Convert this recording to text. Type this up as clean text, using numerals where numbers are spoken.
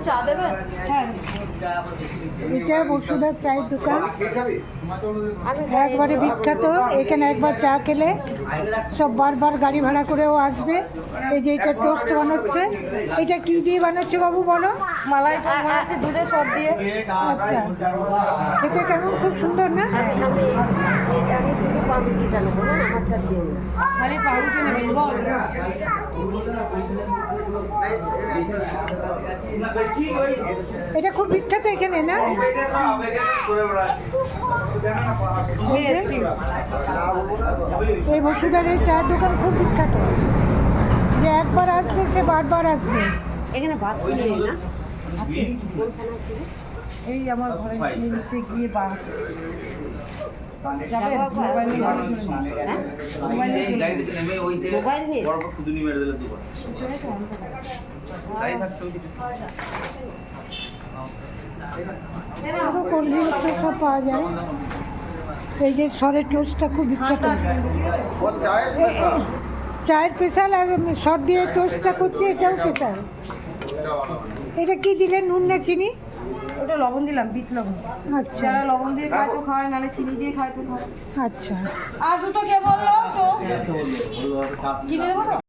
চা দেবেন? হ্যাঁ, এটা বসুধার চায়ের দোকান, একবারে বিখ্যাত। এখানে একবার চা খেলে সব বারবার গাড়ি ভাড়া করেও আসবে। এই যে এটা টোস্ট বানাচ্ছে, এটা কি দিয়ে বানাচ্ছে বাবু বলো? মালাই টোস্ট বানাচ্ছে দুধের সব দিয়ে। আচ্ছা, খেতে কেমন? খুব সুন্দর না? আমি শুধু পাউরুটিটা নেবো না, আমারটা দিয়ে নেবো। খালি পাউরুটি নেবেন বল? এটা খুব বিখ্যাত এখানে না? এই বসুধারের চায়ের দোকান খুব বিখ্যাত, যে একবার আসবে সে বারবার আসবে। এখানে ভাত নেই না? আছে। এই আমার ঘরে নিচে গিয়ে বার মোবাইল নিয়ে আরও কোল্ড ড্রিঙ্কস সব পাওয়া যায়। এই যে সরের টোস্টটা খুব বিখ্যাত। চায়ের স্পেশাল আর সর দিয়ে টোস্টটা করছে, এটাও স্পেশাল। এটা কি দিলে, নুন না চিনি? ওটা লবণ দিলাম, বিট লবণ। আচ্ছা যারা লবণ দিয়ে খায় তো খায়, নাহলে চিনি দিয়ে খায় তো খায়। আচ্ছা। আর দুটো কে বললো তো চিনি দেবো তো?